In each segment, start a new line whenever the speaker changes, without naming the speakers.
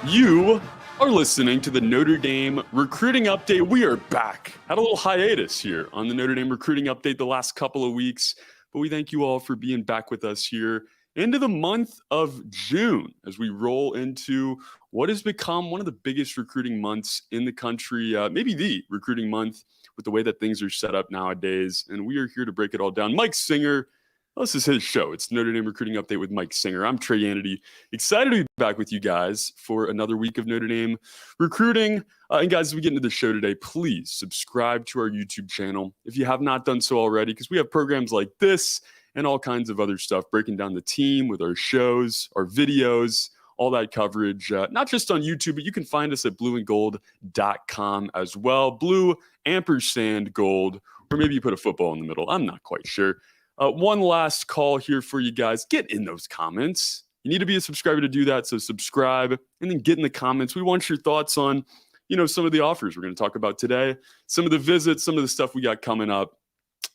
You are listening to the Notre Dame Recruiting Update. We are back. Had a little hiatus here on the Notre Dame Recruiting Update the last couple of weeks, but we thank you all for being back with us here into the month of June as we roll into what has become one of the biggest recruiting months in the country, maybe the recruiting month with the way that things are set up nowadays. And we are here to break it all down. Mike Singer. This is his show. It's Notre Dame Recruiting Update with Mike Singer. I'm Trey Hannity. Excited to be back with you guys for another week of Notre Dame Recruiting. And guys, as we get into the show today, please subscribe to our YouTube channel if you have not done so already, because we have programs like this and all kinds of other stuff, breaking down the team with our shows, our videos, all that coverage, not just on YouTube, but you can find us at blueandgold.com as well. Blue ampersand gold, or maybe you put a football in the middle. I'm not quite sure. One last call here for you guys. Get in those comments. You need to be a subscriber to do that, so subscribe and then get in the comments. We want your thoughts on, some of the offers we're going to talk about today, some of the visits, some of the stuff we got coming up.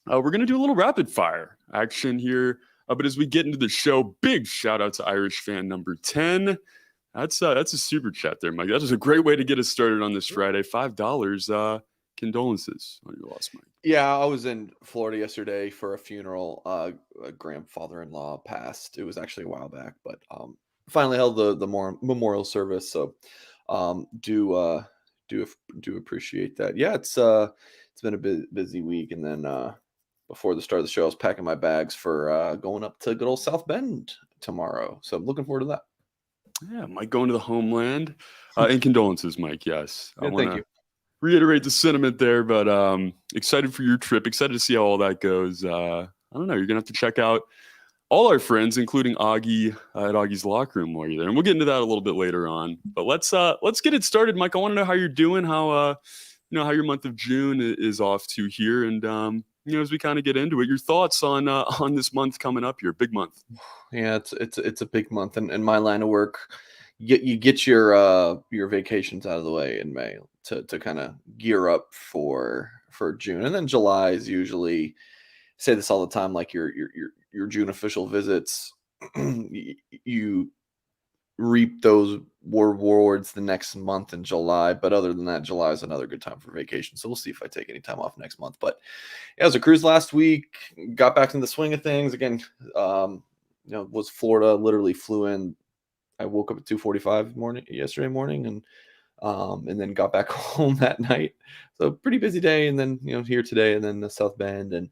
We're going to do a little rapid fire action here. But as we get into the show, big shout out to Irish fan number 10. That's a super chat there, Mike. That was a great way to get us started on this Friday. $5. Condolences on your loss, Mike.
Yeah, I was in Florida yesterday for a funeral. A grandfather-in-law passed. It was actually a while back, but finally held the memorial service. So do appreciate that. Yeah, it's been a busy week, and then before the start of the show, I was packing my bags for going up to good old South Bend tomorrow. So I'm looking forward to that.
Yeah, Mike going to the homeland. And condolences, Mike. Yes,
yeah, thank you.
Reiterate the sentiment there, but excited for your trip. Excited to see how all that goes. I don't know. You're gonna have to check out all our friends, including Augie at Augie's Locker Room while you're there, and we'll get into that a little bit later on. But let's get it started, Mike. I want to know how you're doing. How how your month of June is off to here, and as we kind of get into it, your thoughts on this month coming up here, big month.
Yeah, it's a big month, and in my line of work, you get your vacations out of the way in May to kind of gear up for June, and then July is usually, say this all the time, like your June official visits. You reap those rewards the next month in July, but other than that, July is another good time for vacation. So we'll see if I take any time off next month. But yeah, it was a cruise last week. Got back in the swing of things again. Was Florida, literally flew in. I woke up at 2:45 yesterday morning, and then got back home that night. So pretty busy day, and then here today, and then the South Bend, and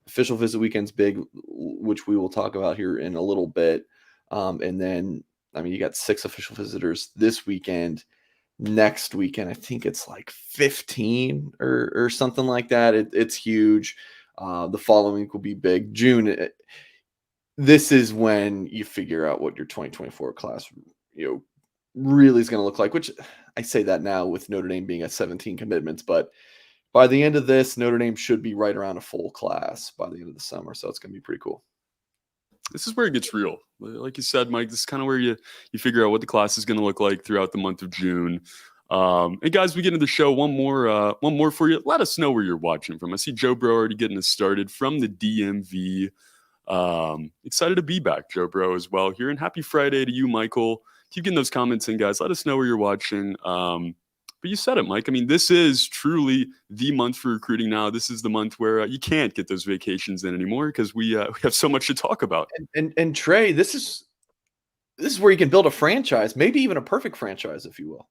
official visit weekend's big, which we will talk about here in a little bit. And then you got 6 official visitors this weekend. Next weekend, I think it's like 15 or something like that. It's huge. The following week will be big. June. This is when you figure out what your 2024 class, really is going to look like, which I say that now with Notre Dame being at 17 commitments, but by the end of this, Notre Dame should be right around a full class by the end of the summer. So it's going to be pretty cool.
This is where it gets real. Like you said, Mike, this is kind of where you figure out what the class is going to look like throughout the month of June. And guys, we get into the show. One more for you. Let us know where you're watching from. I see Joe Bro already getting us started from the DMV. Excited to be back, Joe Bro, as well here. And happy Friday to you, Michael. Keep getting those comments in, guys. Let us know where you're watching. But you said it, Mike. This is truly the month for recruiting now. This is the month where you can't get those vacations in anymore because we have so much to talk about.
And Trey, this is where you can build a franchise, maybe even a perfect franchise, if you will.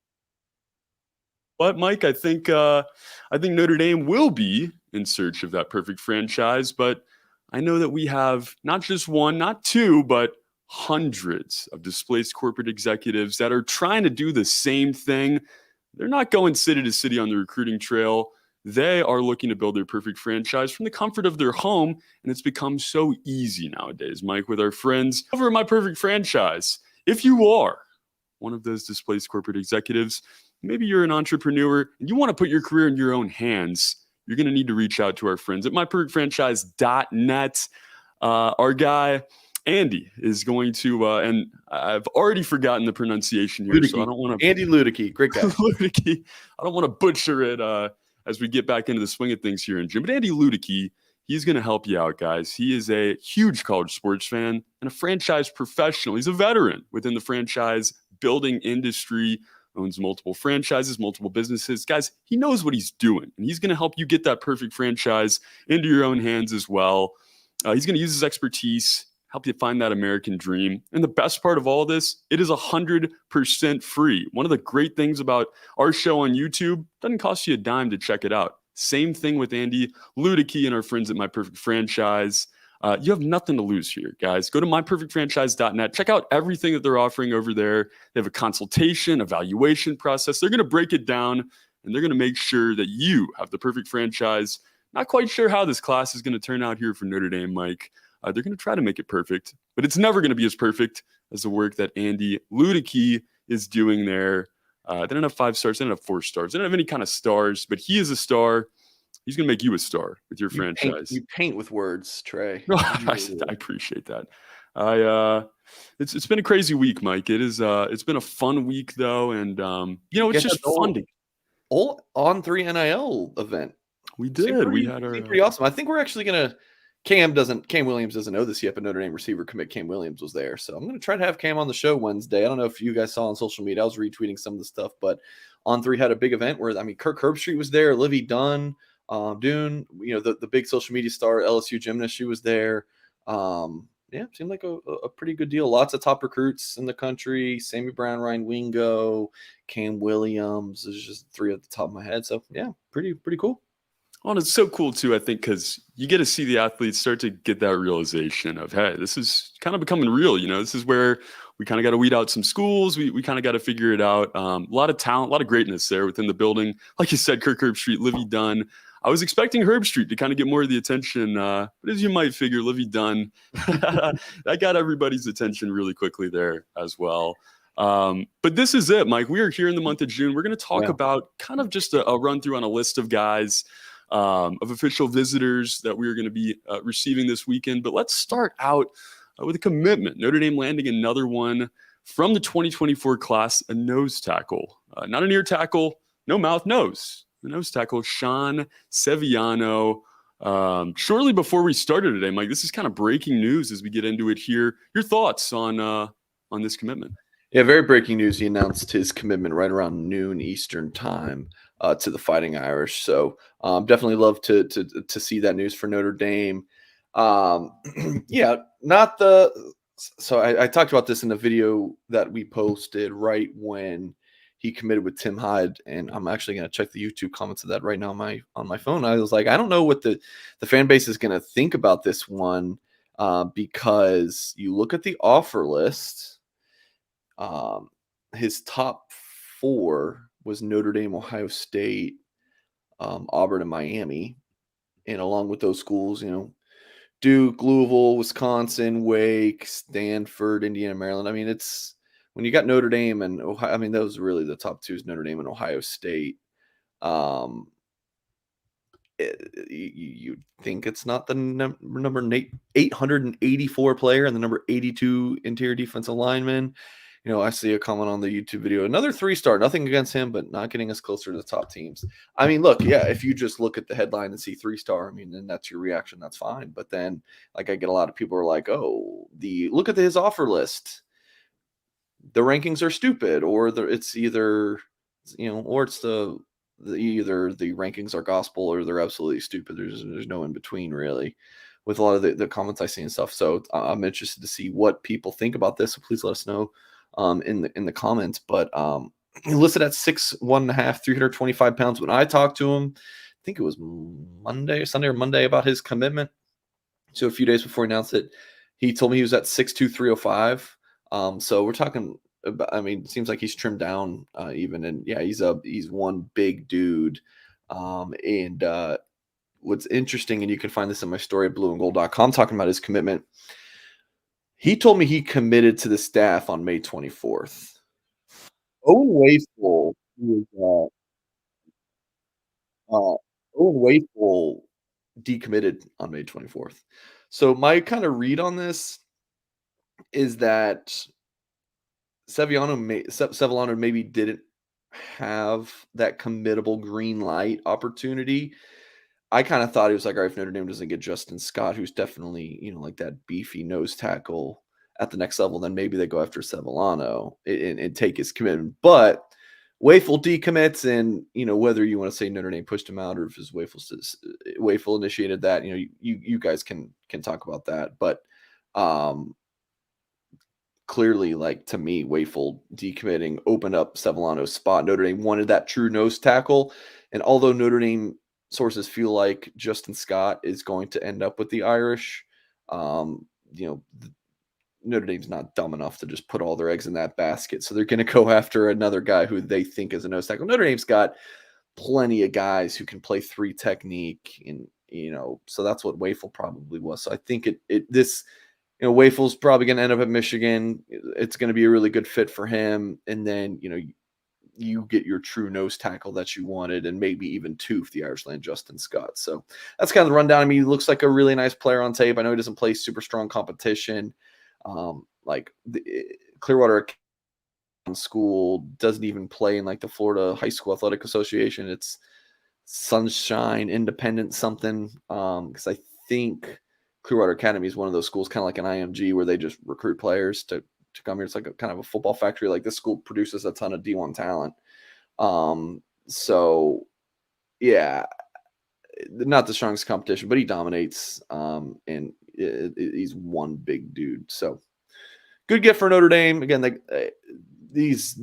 But Mike, I think Notre Dame will be in search of that perfect franchise. But I know that we have not just one, not two, but hundreds of displaced corporate executives that are trying to do the same thing. They're not going city to city on the recruiting trail. They are looking to build their perfect franchise from the comfort of their home. And it's become so easy nowadays, Mike, with our friends over at My Perfect Franchise. If you are one of those displaced corporate executives, maybe you're an entrepreneur and you want to put your career in your own hands, you're going to need to reach out to our friends at myperfectfranchise.net. Our guy, Andy, is going to, and I've already forgotten the pronunciation here, so I don't want to.
Andy Ludicky, great guy.
Ludicky. I don't want to butcher it as we get back into the swing of things here in June. But Andy Ludicky, he's going to help you out, guys. He is a huge college sports fan and a franchise professional. He's a veteran within the franchise building industry, owns multiple franchises, multiple businesses. Guys, he knows what he's doing, and he's going to help you get that perfect franchise into your own hands as well. He's going to use his expertise, help you find that American dream. And the best part of all of this, it is 100% free. One of the great things about our show on YouTube, doesn't cost you a dime to check it out. Same thing with Andy Ludicky and our friends at My Perfect Franchise. You have nothing to lose here, guys. Go to myperfectfranchise.net. Check out everything that they're offering over there. They have a consultation, evaluation process. They're going to break it down, and they're going to make sure that you have the perfect franchise. Not quite sure how this class is going to turn out here for Notre Dame, Mike. They're going to try to make it perfect, but it's never going to be as perfect as the work that Andy Ludicky is doing there. They don't have 5 stars. They don't have 4 stars. They don't have any kind of stars, but he is a star. He's going to make you a star with your franchise.
You paint with words, Trey.
I appreciate that. It's been a crazy week, Mike. It's been a fun week though, and it's just fun to
all On3 NIL event.
We did. We had our
pretty awesome. I think we're actually gonna. Cam Williams doesn't know this yet, but Notre Dame receiver commit Cam Williams was there, so I'm gonna try to have Cam on the show Wednesday. I don't know if you guys saw on social media. I was retweeting some of the stuff, but On3 had a big event where Kirk Herbstreit was there, Livy Dunn. Dune, the big social media star, LSU gymnast, she was there. Seemed like a pretty good deal. Lots of top recruits in the country. Sammy Brown, Ryan Wingo, Cam Williams. There's just 3 at the top of my head. So yeah, pretty cool.
Well, it's so cool too, I think, because you get to see the athletes start to get that realization of, hey, this is kind of becoming real. This is where we kind of got to weed out some schools. We kind of got to figure it out. A lot of talent, a lot of greatness there within the building. Like you said, Kirk Herbstreit, Livy Dunn. I was expecting Herbstreit to kind of get more of the attention, but as you might figure, Livy Dunn, that got everybody's attention really quickly there as well. But this is it, Mike. We are here in the month of June. We're going to talk about kind of just a run through on a list of guys, of official visitors that we are going to be receiving this weekend. But let's start out with a commitment. Notre Dame landing another one from the 2024 class, a nose tackle. Not an ear tackle, no mouth, nose. The nose tackle, Sean Seviano. Shortly before we started today, Mike, this is kind of breaking news as we get into it here. Your thoughts on this commitment?
Yeah, very breaking news. He announced his commitment right around noon Eastern time to the Fighting Irish. So definitely love to see that news for Notre Dame. So I talked about this in the video that we posted right when he committed with Tim Hyde, and I'm actually going to check the YouTube comments of that right now on my phone. I was like, I don't know what the fan base is going to think about this one, because you look at the offer list. His top 4 was Notre Dame, Ohio State, Auburn, and Miami, and along with those schools, Duke, Louisville, Wisconsin, Wake, Stanford, Indiana, Maryland. It's when you got Notre Dame and Ohio, those are really the top 2 is Notre Dame and Ohio State. You think it's not the number 884 player and the number 82 interior defensive lineman. I see a comment on the YouTube video, another 3-star, nothing against him, but not getting us closer to the top teams. Look, yeah, if you just look at the headline and see 3-star, and that's your reaction, that's fine. But then, I get a lot of people are like, oh, look at his offer list. The rankings are stupid, or it's either, or it's either the rankings are gospel or they're absolutely stupid. There's no in between, really, with a lot of the comments I see and stuff. So I'm interested to see what people think about this. So please let us know in the comments. But he listed at 6'1.5", 325 pounds. When I talked to him, I think it was Sunday or Monday about his commitment. So a few days before he announced it, he told me he was at 6'2", 305. So we're talking about, it seems like he's trimmed down even. And yeah, he's one big dude. What's interesting, and you can find this in my story at blueandgold.com, talking about his commitment. He told me he committed to the staff on May 24th. Owen Wayful decommitted on May 24th. So my kind of read on this is that Sevillano maybe didn't have that committable green light opportunity. I kind of thought he was like, all right, if Notre Dame doesn't get Justin Scott, who's definitely, like that beefy nose tackle, at the next level, then maybe they go after Sevillano and take his commitment. But Wafel decommits, and whether you want to say Notre Dame pushed him out or if his Wafel initiated that, you guys can talk about that. But clearly, like, to me, Wafel decommitting opened up Sevillano's spot. Notre Dame wanted that true nose tackle, and although Notre Dame sources feel like Justin Scott is going to end up with the Irish, Notre Dame's not dumb enough to just put all their eggs in that basket. So they're going to go after another guy who they think is a nose tackle. Notre Dame's got plenty of guys who can play 3 technique, and so that's what Wafel probably was. So I think Wafel's probably going to end up at Michigan. It's going to be a really good fit for him, and then you get your true nose tackle that you wanted, and maybe even 2 if the Irish land Justin Scott. So that's kind of the rundown. I mean, he looks like a really nice player on tape. I know he doesn't play super strong competition. Like the Clearwater School doesn't even play in like the Florida High School Athletic Association. It's Sunshine Independent something. Because I think Clearwater Academy is one of those schools, kind of like an IMG, where they just recruit players to come here. It's like a kind of a football factory. Like, this school produces a ton of D1 talent. So yeah, not the strongest competition, but he dominates. And he's one big dude. So good get for Notre Dame. Again, these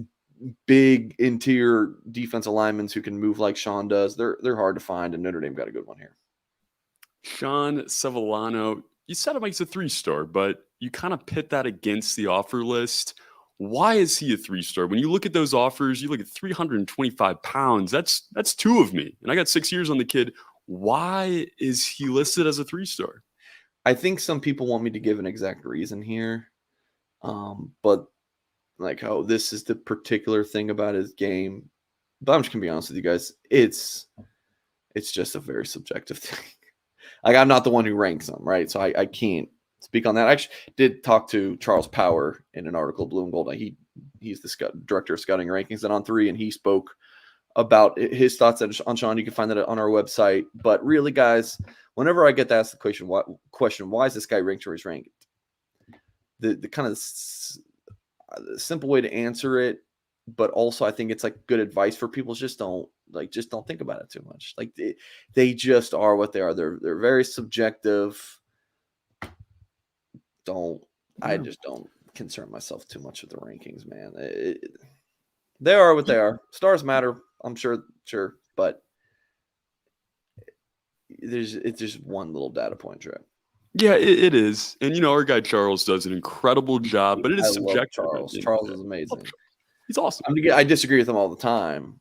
big interior defensive linemen who can move like Sean does, they're hard to find, and Notre Dame got a good one here.
Sean Sevillano, you said it makes a 3-star, but you kind of pit that against the offer list. Why is he a 3-star? When you look at those offers, you look at 325 pounds. That's 2 of me, and I got 6 years on the kid. Why is he listed as a 3-star?
I think some people want me to give an exact reason here, but like, oh, this is the particular thing about his game. But I'm just gonna be honest with you guys. It's just a very subjective thing. Like, I'm not the one who ranks them, right? So I can't speak on that. I actually did talk to Charles Power in an article, Blue and Gold. He's the director of scouting rankings and On 3, and he spoke about his thoughts on Sean. You can find that on our website. But really, guys, whenever I get to ask the question, why is this guy ranked where he's ranked? The kind of simple way to answer it, but also I think it's like good advice for people, just don't think about it too much. Like, they just are what they are. They're very subjective. I just don't concern myself too much with the rankings, man. They are what they are. Stars matter, I'm sure, but it's just one little data point, Trip.
Yeah, it is. And, our guy Charles does an incredible job, but it is subjective.
Charles is amazing.
He's awesome.
I disagree with him all the time.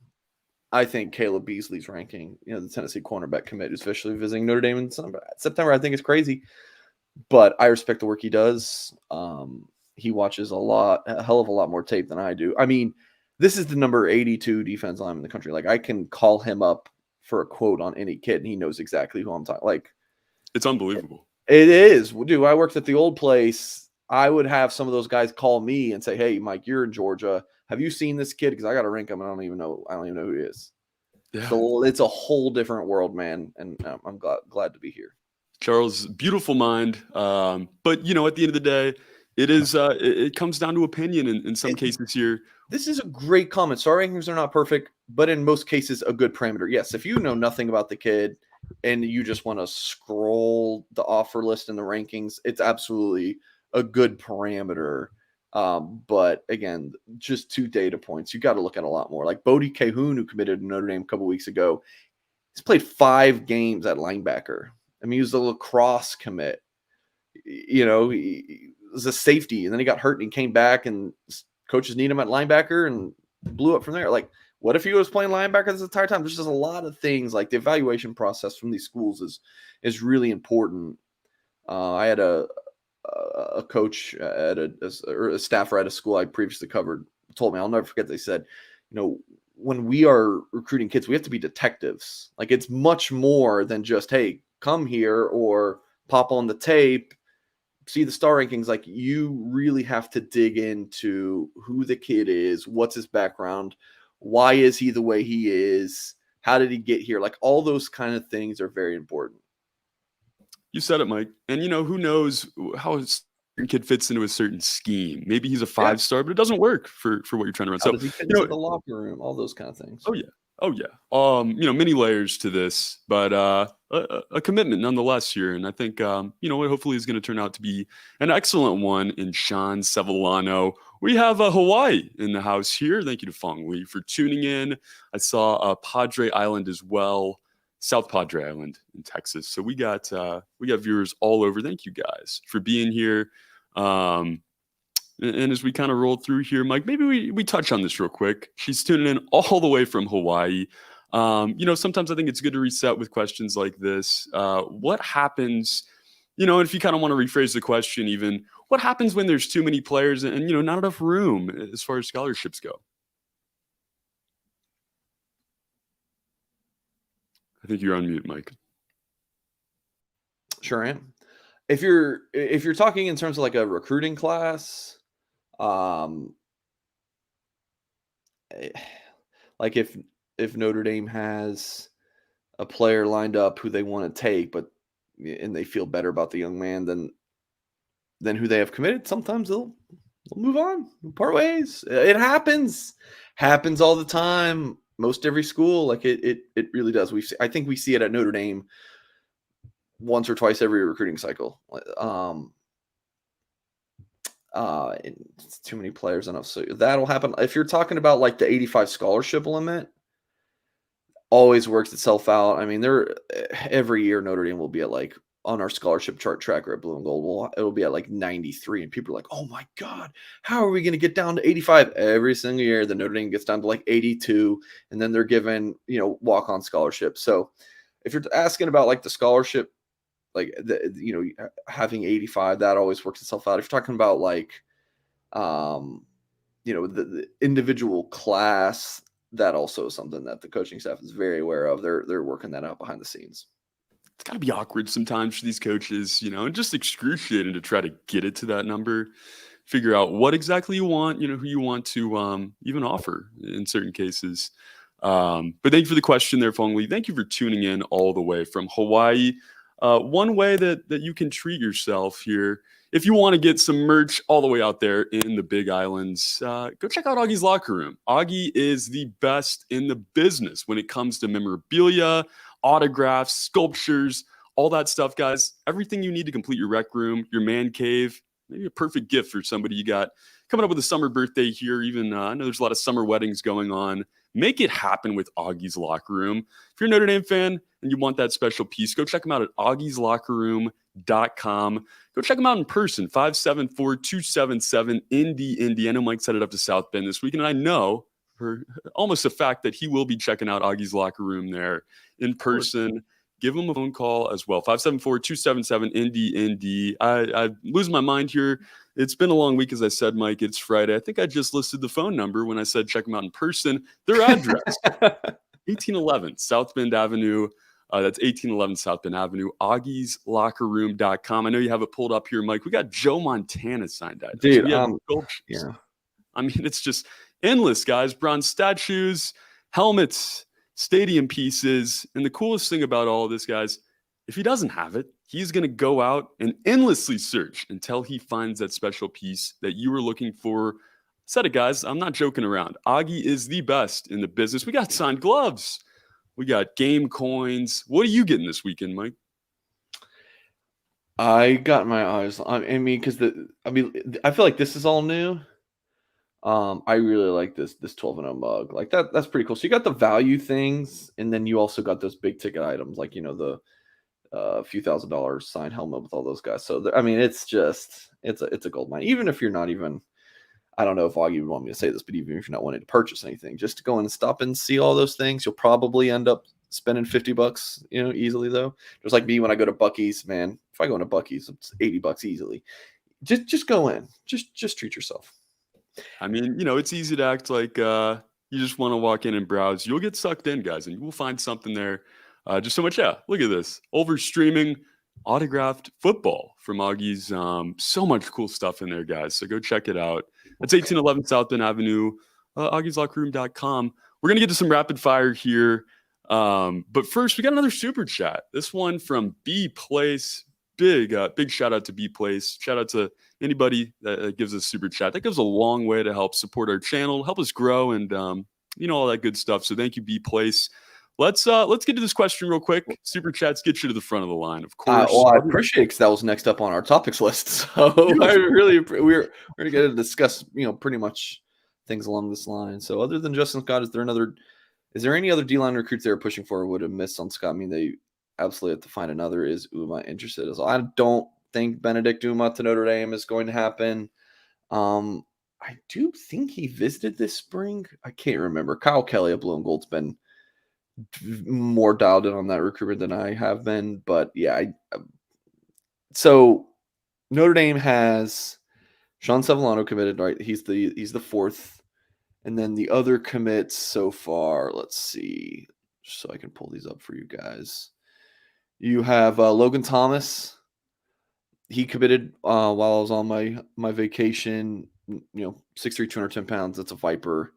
I think Caleb Beasley's ranking, the Tennessee cornerback commit, who's officially visiting Notre Dame in September, I think is crazy. But I respect the work he does. He watches a hell of a lot more tape than I do. I mean, this is the number 82 defense lineman in the country. Like, I can call him up for a quote on any kid, and he knows exactly who I'm talking. Like,
it's unbelievable.
It is. Dude, I worked at the old place. I would have some of those guys call me and say, "Hey, Mike, you're in Georgia. Have you seen this kid? Because I got to rank him. I don't even know who he is." Yeah. So it's a whole different world, man. And I'm glad to be here.
Charles, beautiful mind. But at the end of the day, it is. It comes down to opinion in some cases here.
This is a great comment. Our rankings are not perfect, but in most cases, a good parameter. Yes, if you know nothing about the kid and you just want to scroll the offer list and the rankings, it's absolutely a good parameter. But again, just 2 data points. You got to look at a lot more. Like Bodie Cahoon, who committed to Notre Dame a couple weeks ago, he's played 5 games at linebacker. I mean, he was a lacrosse commit. He was a safety, and then he got hurt and he came back, and coaches need him at linebacker and blew up from there. Like, what if he was playing linebacker this entire time? There's just a lot of things. Like, the evaluation process from these schools is really important. I had a coach at a staffer at a school I previously covered told me, I'll never forget, they said, when we are recruiting kids, we have to be detectives. Like, it's much more than just, hey, come here or pop on the tape, see the star rankings. Like, you really have to dig into who the kid is, what's his background, why is he the way he is, how did he get here? Like, all those kind of things are very important.
You said it, Mike. And who knows how kid fits into a certain scheme. Maybe he's a 5-star, but it doesn't work for what you're trying to run.
How
So,
does he fit
you
into
know,
the locker room? All those kind of things.
oh yeah. Oh yeah. Many layers to this, but a commitment nonetheless here. And I think what hopefully is going to turn out to be an excellent one in Sean Sevillano. We have Hawaii in the house here. Thank you to Fong Lee for tuning in. I saw Padre Island as well, South Padre Island in Texas. So we got viewers all over. Thank you guys for being here. And as we kind of roll through here, Mike, maybe we touch on this real quick. She's tuning in all the way from Hawaii. Sometimes I think it's good to reset with questions like this. What happens, and if you kind of want to rephrase the question even, what happens when there's too many players and not enough room as far as scholarships go? I think you're on mute, Mike.
Sure am. If you're talking in terms of like a recruiting class, like if Notre Dame has a player lined up who they want to take, and they feel better about the young man than who they have committed, sometimes they'll move on, part ways. It happens all the time. Most every school, like it really does. I think we see it at Notre Dame once or twice every recruiting cycle. It's too many players enough, so that'll happen. If you're talking about like the 85 scholarship limit, always works itself out. I mean, every year Notre Dame will be at like on our scholarship chart tracker at Blue and Gold. It'll be at like 93, and people are like, "Oh my God, how are we going to get down to 85?" Every single year, the Notre Dame gets down to like 82, and then they're given walk-on scholarships. So if you're asking about like the scholarship, like having 85, that always works itself out. If you're talking about like the individual class, that also is something that the coaching staff is very aware of. They're working that out behind the scenes.
It's got to be awkward sometimes for these coaches, and just excruciating to try to get it to that number, figure out what exactly you want, who you want to even offer in certain cases. But thank you for the question there, Fong Lee. Thank you for tuning in all the way from Hawaii. One way that you can treat yourself here, if you want to get some merch all the way out there in the Big Islands, go check out Augie's Locker Room. Augie is the best in the business when it comes to memorabilia, autographs, sculptures, all that stuff, guys. Everything you need to complete your rec room, your man cave, maybe a perfect gift for somebody you got coming up with a summer birthday here. Even I know there's a lot of summer weddings going on. Make it happen with Augie's Locker Room. If you're a Notre Dame fan and you want that special piece, go check them out at augieslockerroom.com. Go check them out in person, 574-277 Indy. I know Mike set it up to South Bend this weekend, and I know for almost a fact that he will be checking out Augie's Locker Room there in person. Give him a phone call as well, 574-277 Indy. I lose my mind here. It's been a long week, as I said, Mike. It's Friday. I think I just listed the phone number when I said check them out in person. Their address, 1811 South Bend Avenue. That's 1811 South Bend Avenue, augieslockerroom.com. I know you have it pulled up here, Mike. We got Joe Montana signed items.
Dude,
we have
yeah.
I mean, it's just endless, guys. Bronze statues, helmets, stadium pieces. And the coolest thing about all of this, guys, if he doesn't have it, he's going to go out and endlessly search until he finds that special piece that you were looking for. Said it, guys. I'm not joking around. Augie is the best in the business. We got signed gloves. We got game coins. What are you getting this weekend, Mike?
I got my eyes. I mean, I feel like this is all new. I really like this 12-0 mug. Like that's pretty cool. So you got the value things, and then you also got those big ticket items, like the few $1,000 signed helmet with all those guys. So I mean, it's a gold mine. Even if you're not even, I don't know if Augie would want me to say this, but even if you're not wanting to purchase anything, just to go in and stop and see all those things, you'll probably end up spending $50, easily though. Just like me when I go to Buc-ee's, man. If I go into Buc-ee's, it's $80 easily. Just go in. Just treat yourself.
I mean, it's easy to act like you just want to walk in and browse. You'll get sucked in, guys, and you will find something there. Just so much. Yeah, look at this. Over streaming autographed football from Augie's. So much cool stuff in there, guys. So go check it out. That's 1811 South Bend Avenue, augieslockerroom.com. We're going to get to some rapid fire here. But first, we got another super chat. This one from B Place. big shout out to B Place. Shout out to anybody that gives us super chat. That goes a long way to help support our channel, help us grow, and all that good stuff. So thank you, B Place. Let's get to this question real quick. Super chats get you to the front of the line, of course.
Well, I appreciate it because that was next up on our topics list. So I really we're going to discuss pretty much things along this line. So other than Justin Scott, is there any other D-line recruits they were pushing for would have missed on Scott? I mean, they absolutely have to find another. Is Uma interested as well? I don't think Benedict Uma to Notre Dame is going to happen. I do think he visited this spring. I can't remember. Kyle Kelly of Blue and Gold's been more dialed in on that recruitment than I have been, but yeah. So Notre Dame has Sean Sevillano committed, right? He's the fourth, and then the other commits so far. Let's see, so I can pull these up for you guys. You have Logan Thomas. He committed while I was on my vacation. 6'3", 210 pounds. That's a Viper.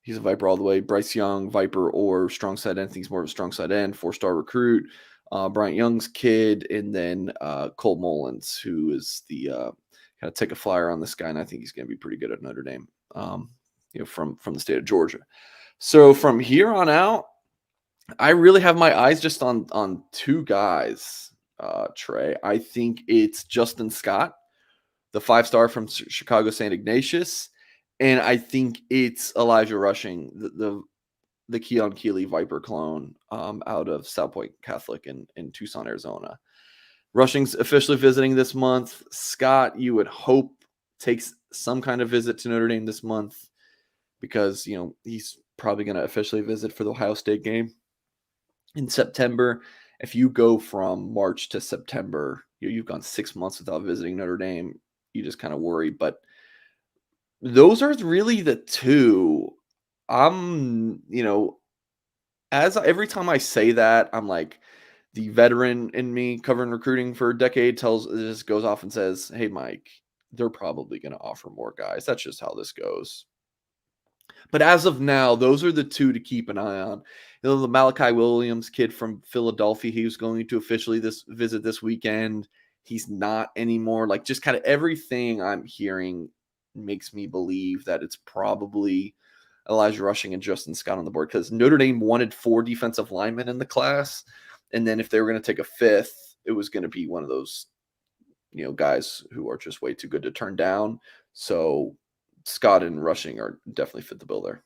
He's a Viper all the way. Bryce Young, Viper or strong side end. I think he's more of a strong side end. 4-star recruit. Bryant Young's kid. And then Cole Mullins, who is the kind of take a flyer on this guy. And I think he's going to be pretty good at Notre Dame, from the state of Georgia. So from here on out, I really have my eyes just on two guys, Trey. I think it's Justin Scott, the 5-star from Chicago St. Ignatius. And I think it's Elijah Rushing, the Keon Keeley Viper clone out of South Point Catholic in Tucson, Arizona. Rushing's officially visiting this month. Scott, you would hope, takes some kind of visit to Notre Dame this month because, he's probably going to officially visit for the Ohio State game in September. If you go from March to September, you've gone 6 months without visiting Notre Dame. You just kind of worry, but those are really the two. Every time I say that, I'm like, the veteran in me covering recruiting for a decade just goes off and says, hey, Mike, they're probably going to offer more guys. That's just how this goes. But as of now, those are the two to keep an eye on. The Malachi Williams kid from Philadelphia, he was going to officially visit this weekend. He's not anymore. Like, just kind of everything I'm hearing makes me believe that it's probably Elijah Rushing and Justin Scott on the board, because Notre Dame wanted 4 defensive linemen in the class. And then if they were going to take a 5th, it was going to be one of those, guys who are just way too good to turn down. So Scott and Rushing are definitely fit the bill there.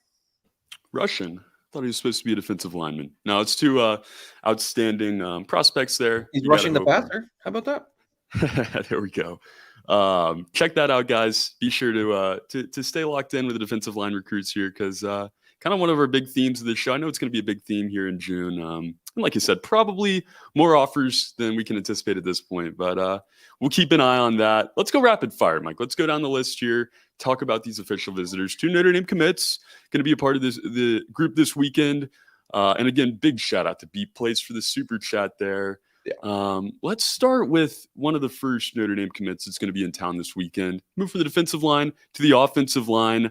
Rushing? I thought he was supposed to be a defensive lineman. No, it's two outstanding prospects there.
He's rushing the passer. How about that?
There we go. Check that out, guys. Be sure to stay locked in with the defensive line recruits here, because kind of one of our big themes of this show. I know it's going to be a big theme here in June. And like you said, probably more offers than we can anticipate at this point, but we'll keep an eye on that. Let's go rapid fire, Mike. Let's go down the list here. Talk about these official visitors. 2 Notre Dame commits going to be a part of the group this weekend. And again, big shout out to B Place for the super chat there. Yeah. Let's start with one of the first Notre Dame commits that's going to be in town this weekend. Move from the defensive line to the offensive line.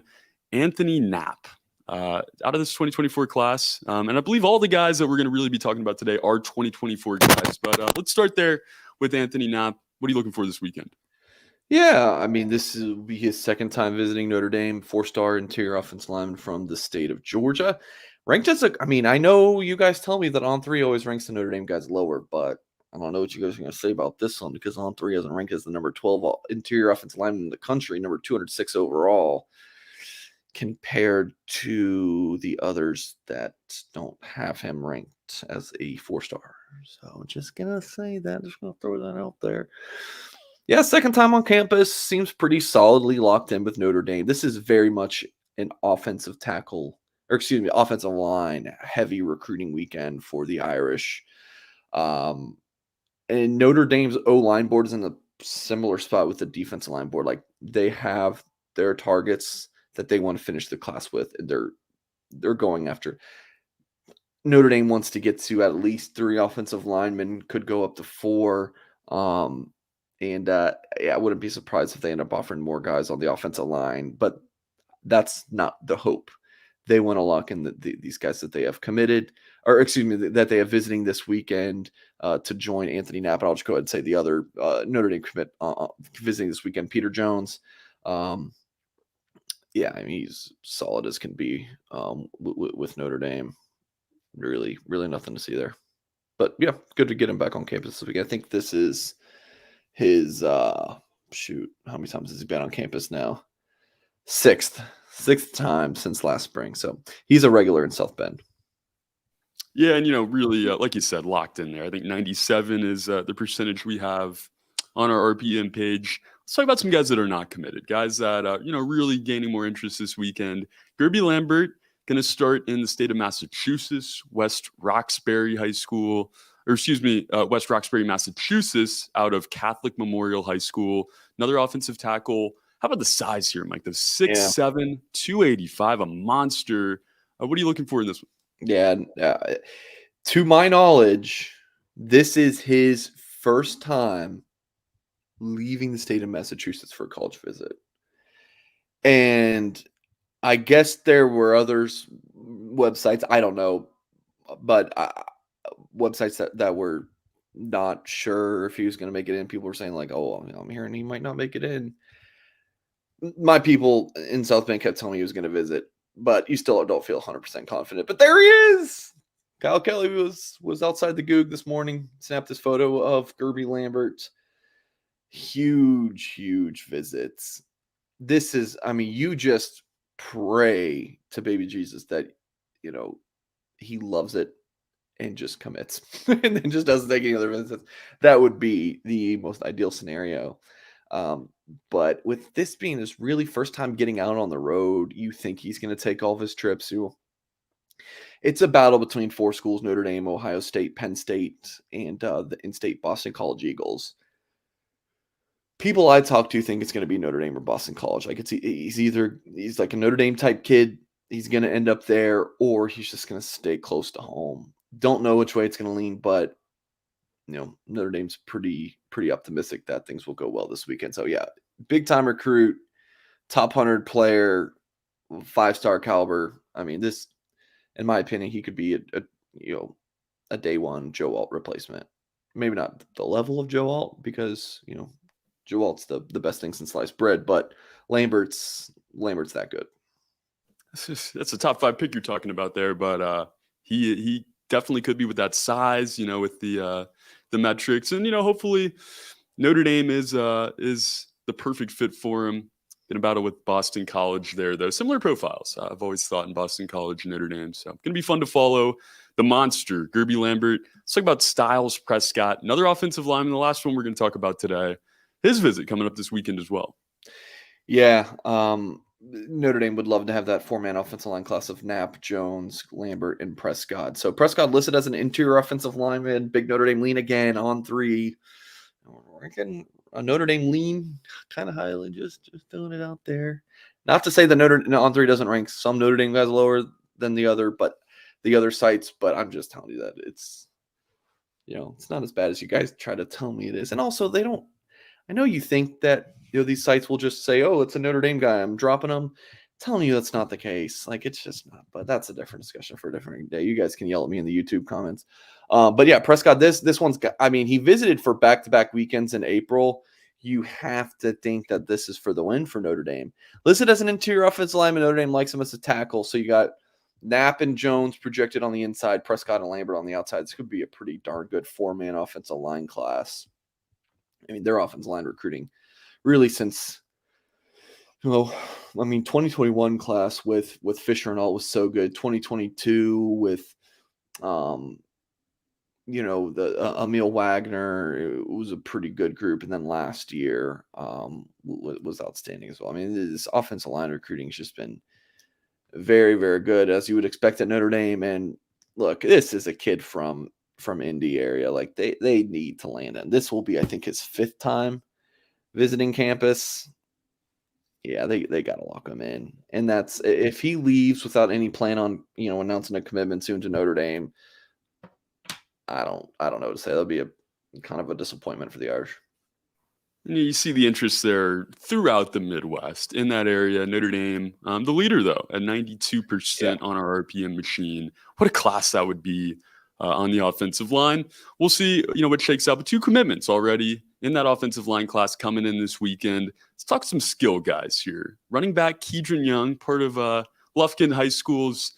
Anthony Knapp, out of this 2024 class. And I believe all the guys that we're going to really be talking about today are 2024 guys. But let's start there with Anthony Knapp. What are you looking for this weekend?
Yeah, I mean, this will be his second time visiting Notre Dame. 4-star interior offensive lineman from the state of Georgia. Ranked as I know you guys tell me that On3 always ranks the Notre Dame guys lower, but I don't know what you guys are going to say about this one, because On3 hasn't ranked as the number 12 interior offensive lineman in the country, number 206 overall, compared to the others that don't have him ranked as a 4-star. So just going to say that, just going to throw that out there. Yeah, second time on campus, seems pretty solidly locked in with Notre Dame. This is very much an offensive line heavy recruiting weekend for the Irish. And Notre Dame's O-line board is in a similar spot with the defensive line board. Like, they have their targets that they want to finish the class with, and they're going after. Notre Dame wants to get to at least 3 offensive linemen, could go up to 4. I wouldn't be surprised if they end up offering more guys on the offensive line, but that's not the hope. They want to lock in these guys that they have committed. or excuse me, that they have visiting this weekend to join Anthony Knapp. And I'll just go ahead and say the other Notre Dame commit visiting this weekend, Peter Jones. Yeah, I mean, he's solid as can be with Notre Dame. Really, really nothing to see there. But yeah, good to get him back on campus this weekend. I think this is his how many times has he been on campus now? Sixth time since last spring. So he's a regular in South Bend.
Yeah, and really, like you said, locked in there. I think 97 is the percentage we have on our RPM page. Let's talk about some guys that are not committed, guys that really gaining more interest this weekend. Gerby Lambert going to start in the state of Massachusetts, West Roxbury High School, West Roxbury, Massachusetts, out of Catholic Memorial High School. Another offensive tackle. How about the size here, Mike? The 6'7", 285, a monster. What are you looking for in this one?
Yeah, to my knowledge, this is his first time leaving the state of Massachusetts for a college visit. And I guess there were others websites, I don't know, but websites that were not sure if he was going to make it in. People were saying like, oh, I'm hearing he might not make it in. My people in South Bend kept telling me he was going to visit, but you still don't feel 100% confident. But there he is. Kyle Kelly was outside the Goog this morning, snapped this photo of Gerby Lambert. Huge visits. This is, I mean, you just pray to baby Jesus that, he loves it and just commits and then just doesn't take any other visits. That would be the most ideal scenario. But with this being his really first time getting out on the road, you think he's going to take all of his trips. It's a battle between four schools: Notre Dame, Ohio State, Penn State, and the in-state Boston College Eagles. People I talk to think it's going to be Notre Dame or Boston College. Like he's like a Notre Dame type kid. He's going to end up there, or he's just going to stay close to home. Don't know which way it's going to lean, but Notre Dame's pretty optimistic that things will go well this weekend. So yeah, big time recruit, top 100 player, 5-star caliber. I mean, this, in my opinion, he could be a day one Joe Alt replacement. Maybe not the level of Joe Alt because Joe Alt's the best thing since sliced bread, but Lambert's that good.
That's a top 5 pick you're talking about there, but he definitely could be with that size, with the metrics, and hopefully Notre Dame is the perfect fit for him. Been a battle with Boston College there, though. Similar profiles. I've always thought in Boston College and Notre Dame, so going to be fun to follow. The monster, Gerby Lambert. Let's talk about Styles Prescott, another offensive lineman. The last one we're going to talk about today. His visit coming up this weekend as well.
Yeah, Notre Dame would love to have that 4-man offensive line class of Knapp, Jones, Lambert, and Prescott. So Prescott listed as an interior offensive lineman. Big Notre Dame lean again on 3. Ranking a Notre Dame lean kind of highly, just throwing it out there. Not to say that on 3 doesn't rank some Notre Dame guys lower than the other sites, but I'm just telling you that it's not as bad as you guys try to tell me it is. And also I know you think that these sites will just say, oh, it's a Notre Dame guy, I'm dropping them. I'm telling you that's not the case. Like, it's just not. But that's a different discussion for a different day. You guys can yell at me in the YouTube comments. But yeah, Prescott, this one's got, I mean, he visited for back-to-back weekends in April. You have to think that this is for the win for Notre Dame. Listed as an interior offensive lineman, Notre Dame likes him as a tackle. So you got Knapp and Jones projected on the inside, Prescott and Lambert on the outside. This could be a pretty darn good 4-man offensive line class. I mean, their offensive line recruiting really since, 2021 class with Fisher and all was so good. 2022 with, Emil Wagner, it was a pretty good group. And then last year was outstanding as well. I mean, this offensive line recruiting has just been very, very good, as you would expect at Notre Dame. And look, this is a kid from Indy area. Like they need to land in. This will be, I think, his 5th time visiting campus. Yeah, they got to lock him in. And that's if he leaves without any plan on, announcing a commitment soon to Notre Dame. I don't know what to say. That'll be a kind of a disappointment for the Irish.
You see the interest there throughout the Midwest in that area. Notre Dame, the leader though, at
Yeah.
92% on our RPM machine. What a class that would be on the offensive line. We'll see, what shakes out. But 2 commitments already in that offensive line class coming in this weekend. Let's talk some skill guys here. Running back Kedron Young, part of Lufkin High School's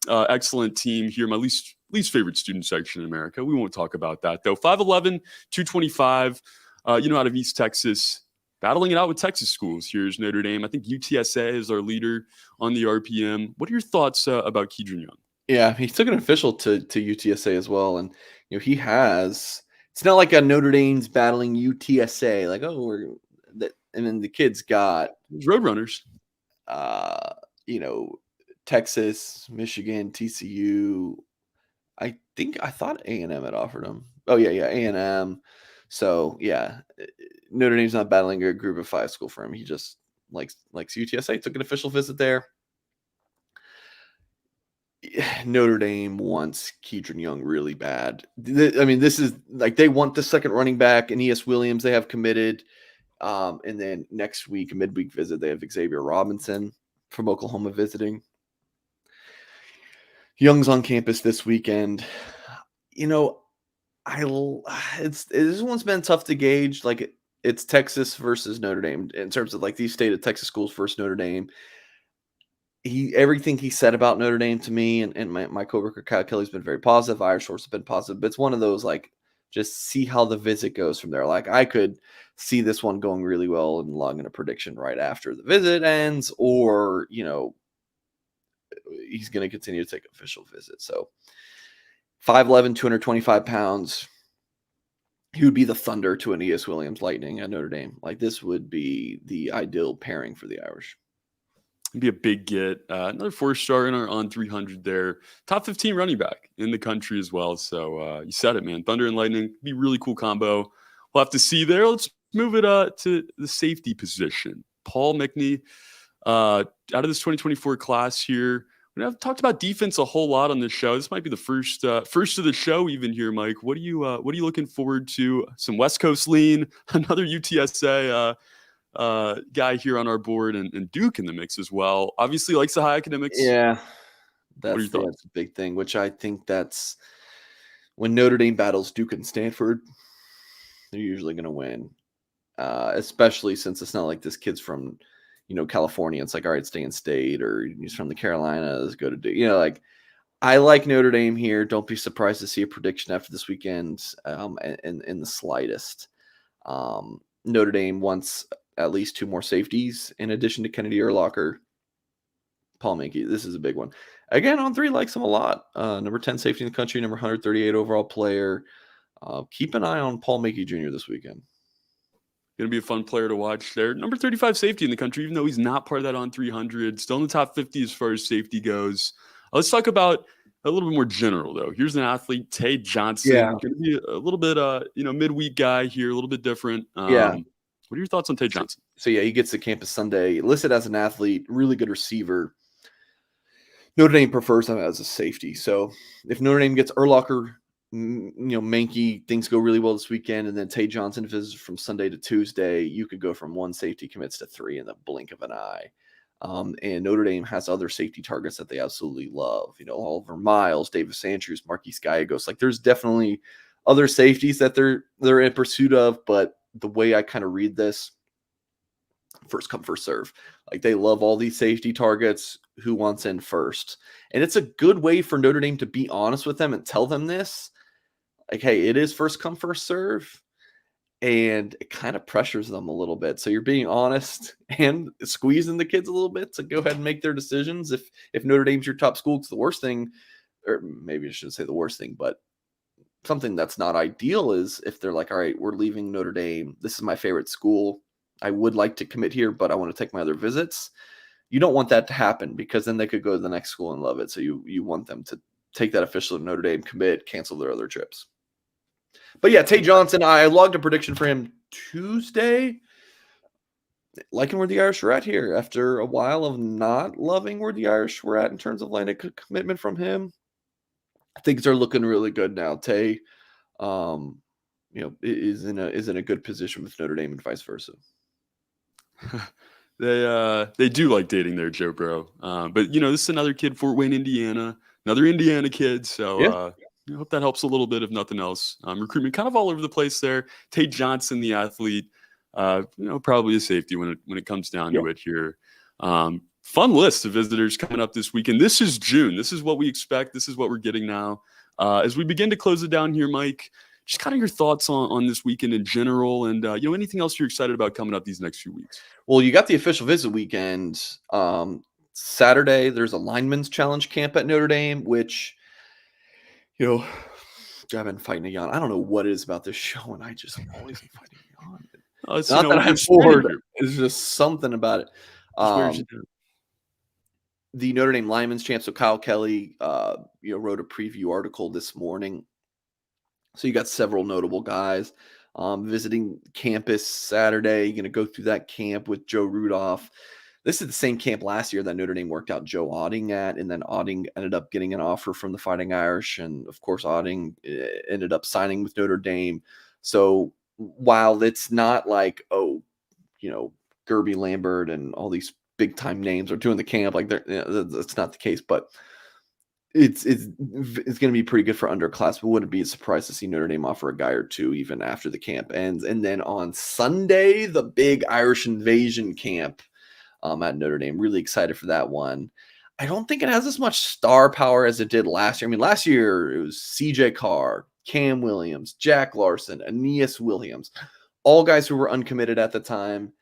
excellent team here. My least favorite student section in America. We won't talk about that though. 5'11", 225. Out of East Texas, battling it out with Texas schools. Here's Notre Dame. I think UTSA is our leader on the RPM. What are your thoughts about Kedron Young?
Yeah, he took an official to UTSA as well, and he has. It's not like a Notre Dame's battling UTSA, like and then the kids got
Roadrunners.
uh, you know, Texas, Michigan, TCU. I thought A&M had offered him. Oh yeah, A&M. So yeah, Notre Dame's not battling a group of 5 school for him. He just likes UTSA. Took an official visit there. Notre Dame wants Kedron Young really bad. This is like they want the second running back, and E.S. Williams they have committed. And then next week, a midweek visit, they have Xavier Robinson from Oklahoma visiting. Young's on campus this weekend. This one's been tough to gauge. Like it's Texas versus Notre Dame in terms of like these state of Texas schools versus Notre Dame. Everything he said about Notre Dame to me and my coworker Kyle Kelly's been very positive. Irish source have been positive, but it's one of those like just see how the visit goes from there. Like I could see this one going really well and logging a prediction right after the visit ends, or he's going to continue to take official visits. So 5'11", 225 pounds. He would be the Thunder to an E.S. Williams Lightning at Notre Dame. Like this would be the ideal pairing for the Irish.
Be a big get. Another 4-star in our on 300 there. Top 15 running back in the country as well. So you said it, man. Thunder and Lightning be a really cool combo. We'll have to see there. Let's move it to the safety position. Paul McNee, out of this 2024 class here. We have talked about defense a whole lot on this show. This might be the first of the show even here, Mike. What are you looking forward to? Some West Coast lean, another UTSA guy here on our board, and Duke in the mix as well. Obviously likes the high academics.
Yeah,
that's
a big thing, which I think that's when Notre Dame battles Duke and Stanford, they're usually going to win, especially since it's not like this kid's from, California. It's like, all right, stay in state, or he's from the Carolinas, go to Duke. Like I like Notre Dame here. Don't be surprised to see a prediction after this weekend in the slightest. Notre Dame wants at least 2 more safeties in addition to Kennedy Urlacher. Paul Mankey, this is a big one. Again, on 3, likes him a lot. Number 10 safety in the country, number 138 overall player. Keep an eye on Paul Mankey Jr. this weekend.
Going to be a fun player to watch there. Number 35 safety in the country, even though he's not part of that on 300. Still in the top 50 as far as safety goes. Let's talk about a little bit more general, though. Here's an athlete, Tay Johnson.
Yeah.
Going to be a little bit, midweek guy here, a little bit different.
Yeah.
What are your thoughts on Tay Johnson?
So he gets to campus Sunday. Listed as an athlete, really good receiver. Notre Dame prefers him as a safety. So if Notre Dame gets Urlacher, Mankey, things go really well this weekend, and then Tay Johnson visits from Sunday to Tuesday, you could go from 1 safety commits to 3 in the blink of an eye. And Notre Dame has other safety targets that they absolutely love. Oliver Miles, Davis Andrews, Marquise Gallegos. Like there's definitely other safeties that they're in pursuit of, but the way I kind of read this, first come, first serve. Like they love all these safety targets. Who wants in first? And it's a good way for Notre Dame to be honest with them and tell them this. Like, hey, it is first come, first serve. And it kind of pressures them a little bit. So you're being honest and squeezing the kids a little bit to go ahead and make their decisions. If Notre Dame's your top school, it's the worst thing, or maybe I shouldn't say the worst thing, but something that's not ideal is if they're like, all right, we're leaving Notre Dame. This is my favorite school. I would like to commit here, but I want to take my other visits. You don't want that to happen because then they could go to the next school and love it. So you want them to take that official to Notre Dame, commit, cancel their other trips. But yeah, Tay Johnson, I logged a prediction for him Tuesday. Liking where the Irish are at here after a while of not loving where the Irish were at in terms of line of commitment from him. Things are looking really good now. Tay, is in a good position with Notre Dame and vice versa.
They do like dating there, Joe Bro. But this is another kid, Fort Wayne, Indiana, another Indiana kid. So
Yeah.
I hope that helps a little bit, if nothing else. Recruitment kind of all over the place there. Tate Johnson, the athlete, probably a safety when it comes down to it here. Fun list of visitors coming up this weekend. This is June. This is what we expect. This is what we're getting now. As we begin to close it down here, Mike, just kind of your thoughts on this weekend in general, and anything else you're excited about coming up these next few weeks.
Well, you got the official visit weekend. Saturday, there's a lineman's challenge camp at Notre Dame, which, I've been fighting a yawn. I don't know what it is about this show, and I just always am fighting a yawn.
It's
not that
we're
I'm
spreading
bored.
here.
It's just something about it.
Just wears you down.
The Notre Dame lineman's champ. So Kyle Kelly, wrote a preview article this morning. So you got several notable guys visiting campus Saturday. You're going to go through that camp with Joe Rudolph. This is the same camp last year that Notre Dame worked out Joe Otting at, and then Otting ended up getting an offer from the Fighting Irish, and of course Otting ended up signing with Notre Dame. So while it's not like, Gerby Lambert and all these big time names are doing the camp, like that's not the case, but it's going to be pretty good for underclass. But wouldn't be a surprise to see Notre Dame offer a guy or two even after the camp ends. And then on Sunday, the big Irish invasion camp at Notre Dame. Really excited for that one. I don't think it has as much star power as it did last year. I mean, last year it was CJ Carr, Cam Williams, Jack Larson, Aeneas Williams, all guys who were uncommitted at the time.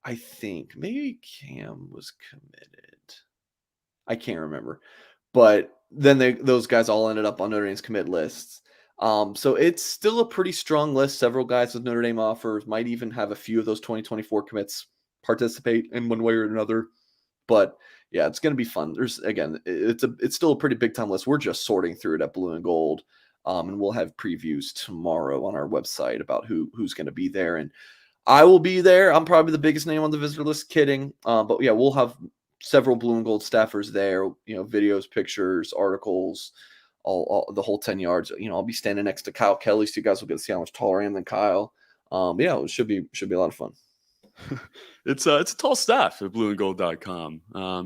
I think maybe Cam was committed. I can't remember. But then those guys all ended up on Notre Dame's commit lists. So it's still a pretty strong list. Several guys with Notre Dame offers, might even have a few of those 2024 commits participate in one way or another. But yeah, it's going to be fun. It's still a pretty big time list. We're just sorting through it at Blue and Gold. And we'll have previews tomorrow on our website about who's going to be there. And I will be there. I'm probably the biggest name on the visitor list. Kidding. But yeah, we'll have several Blue and Gold staffers there, videos, pictures, articles, all the whole 10 yards. I'll be standing next to Kyle Kelly, so you guys will get to see how much taller I am than Kyle. It should be a lot of fun.
It's a tall staff at blueandgold.com.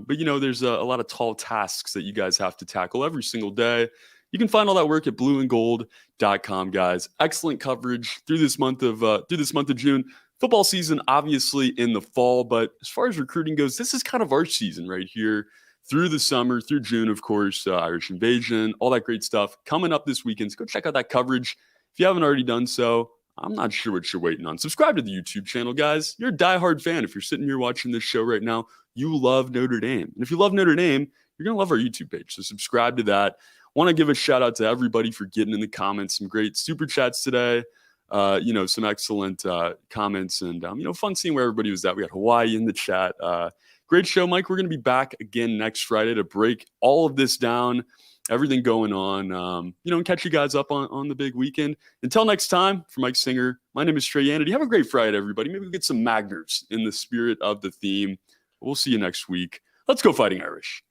But there's a lot of tall tasks that you guys have to tackle every single day. You can find all that work at blueandgold.com, guys. Excellent coverage through this month of June. Football season, obviously, in the fall, but as far as recruiting goes, this is kind of our season right here through the summer, through June, of course, Irish Invasion, all that great stuff coming up this weekend. So go check out that coverage. If you haven't already done so, I'm not sure what you're waiting on. Subscribe to the YouTube channel, guys. You're a diehard fan. If you're sitting here watching this show right now, you love Notre Dame. And if you love Notre Dame, you're going to love our YouTube page. So subscribe to that. Want to give a shout out to everybody for getting in the comments some great super chats today. Some excellent comments and, fun seeing where everybody was at. We got Hawaii in the chat. Great show, Mike. We're going to be back again next Friday to break all of this down, everything going on, and catch you guys up on the big weekend. Until next time, for Mike Singer, my name is Trey Yanity. Have a great Friday, everybody. Maybe we'll get some Magners in the spirit of the theme. We'll see you next week. Let's go Fighting Irish.